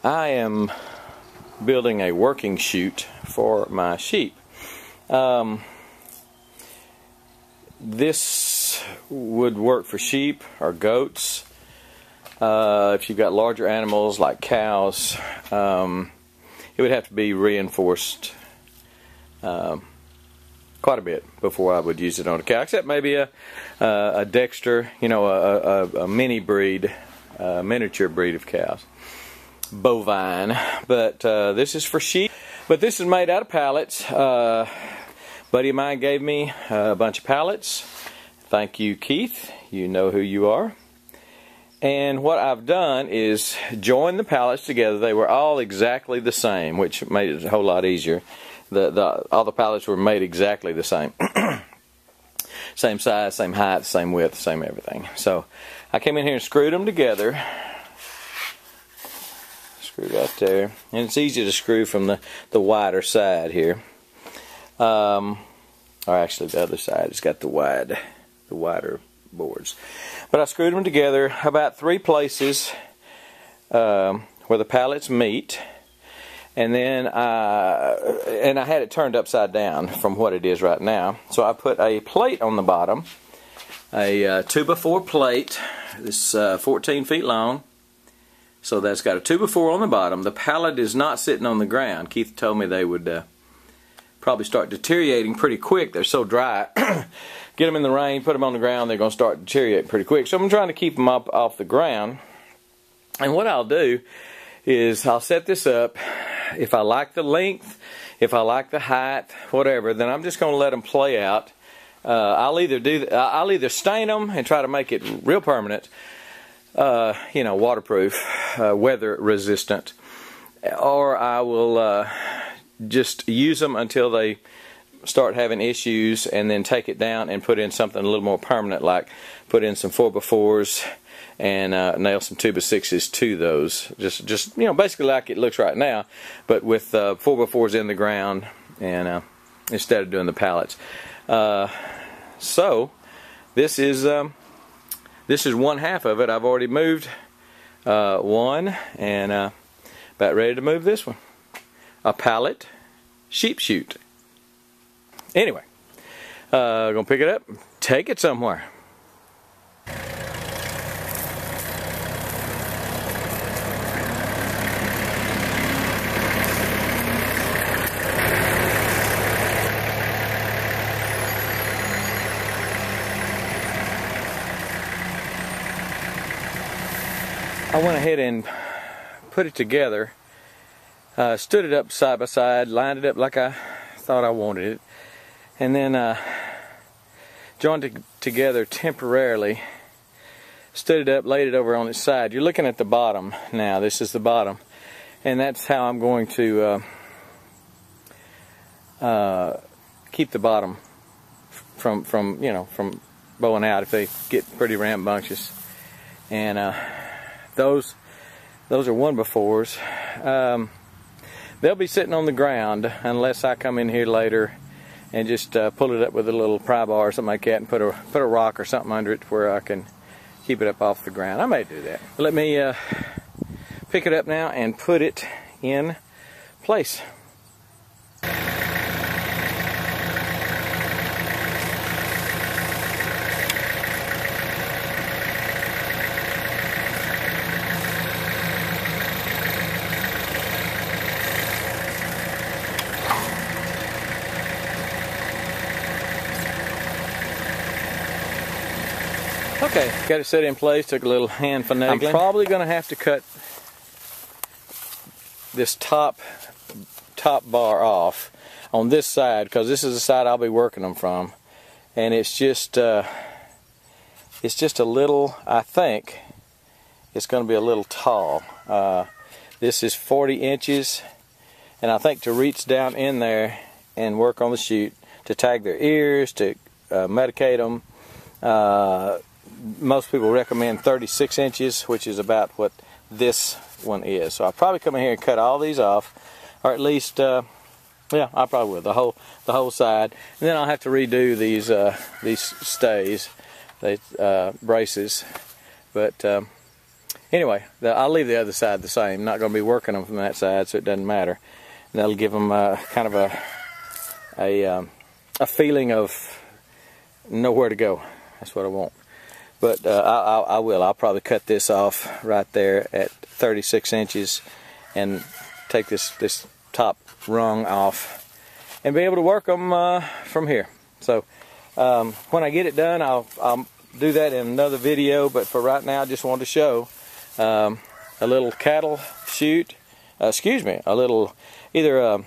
I am building a working chute for my sheep. This would work for sheep or goats. If you've got larger animals like cows, it would have to be reinforced quite a bit before I would use it on a cow, except maybe a Dexter, you know, a mini breed, miniature breed of cows. Bovine, but this is for sheep. But this is made out of pallets. Buddy of mine gave me a bunch of pallets. Thank you, Keith. You know who you are. And what I've done is join the pallets together. They were all exactly the same, which made it a whole lot easier. All the pallets were made exactly the same. Same size, same height, same width, same everything. So I came in here and screwed them together. Screw right there. And it's easy to screw from the wider side here. Or actually the other side. It's got the wider boards. But I screwed them together about 3 places where the pallets meet. And then I had it turned upside down from what it is right now. So I put a plate on the bottom, a 2x4 plate. This 14 feet long. So that's got a 2x4 on the bottom. The pallet is not sitting on the ground. Keith told me they would probably start deteriorating pretty quick. They're so dry. Get them in the rain, put them on the ground, they're going to start deteriorating pretty quick. So I'm trying to keep them up off the ground. And what I'll do is I'll set this up. If I like the length, if I like the height, whatever, then I'm just going to let them play out. I'll either stain them and try to make it real permanent, you know, waterproof, weather resistant, or I will just use them until they start having issues, and then take it down and put in something a little more permanent, like put in some 4x4s and nail some 2x6s to those. Just you know, basically like it looks right now, but with 4x4s in the ground, and instead of doing the pallets. So this is one half of it. I've already moved one, and about ready to move this one. A pallet sheep chute. Anyway, gonna pick it up, take it somewhere. I went ahead and put it together, stood it up side by side, lined it up like I thought I wanted it, and then joined it together temporarily, stood it up, laid it over on its side. You're looking at the bottom now. This is the bottom, and that's how I'm going to keep the bottom from you know, from bowing out if they get pretty rambunctious. And those are 1x4s. They'll be sitting on the ground unless I come in here later and just pull it up with a little pry bar or something like that, and put a rock or something under it where I can keep it up off the ground. I may do that. Let me pick it up now and put it in place. Okay, got it set in place, took a little hand finagling. I'm probably going to have to cut this top bar off on this side, because this is the side I'll be working them from. And it's just a little, I think, it's going to be a little tall. This is 40 inches, and I think to reach down in there and work on the chute, to tag their ears, to medicate them, most people recommend 36 inches, which is about what this one is. So I'll probably come in here and cut all these off, or at least, yeah, I probably will, the whole side. And then I'll have to redo these stays, braces. But Anyway, I'll leave the other side the same. Not going to be working them from that side, so it doesn't matter. And that'll give them kind of a feeling of nowhere to go. That's what I want. But I will. I'll probably cut this off right there at 36 inches and take this top rung off and be able to work them from here. So when I get it done, I'll do that in another video. But for right now, I just wanted to show a little cattle chute. Excuse me, a little either a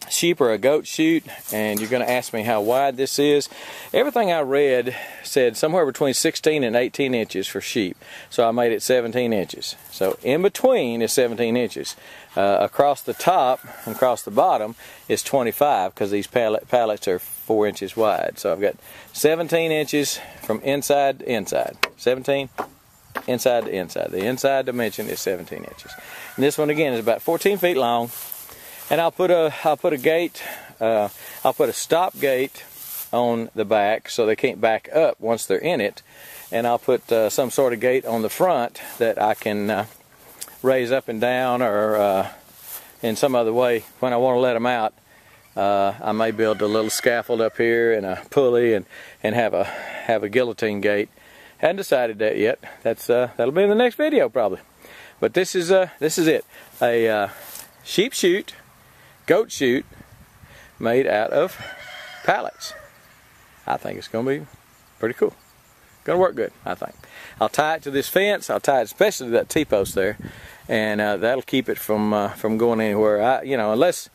sheep or a goat chute, and you're going to ask me how wide this is. Everything I read said somewhere between 16 and 18 inches for sheep, so I made it 17 inches. So in between is 17 inches. Across the top and across the bottom is 25, because these pallets are 4 inches wide. So I've got 17 inches from inside to inside. 17 inside to inside. The inside dimension is 17 inches. And this one again is about 14 feet long. And I'll put a gate, I'll put a stop gate on the back so they can't back up once they're in it. And I'll put some sort of gate on the front that I can raise up and down, or in some other way when I want to let them out. I may build a little scaffold up here and a pulley and have a guillotine gate. Hadn't decided that yet. That'll be in the next video probably. But this is it. A sheep chute, goat chute made out of pallets. I think it's going to be pretty cool. Going to work good, I think. I'll tie it to this fence. I'll tie it especially to that T-post there, and that'll keep it from going anywhere. Unless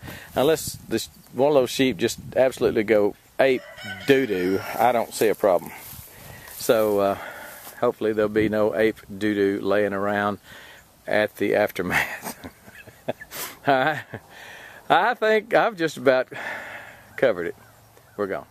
this one of those sheep just absolutely go ape doo-doo, I don't see a problem. So hopefully there'll be no ape doo-doo laying around at the aftermath. All right. I think I've just about covered it. We're gone.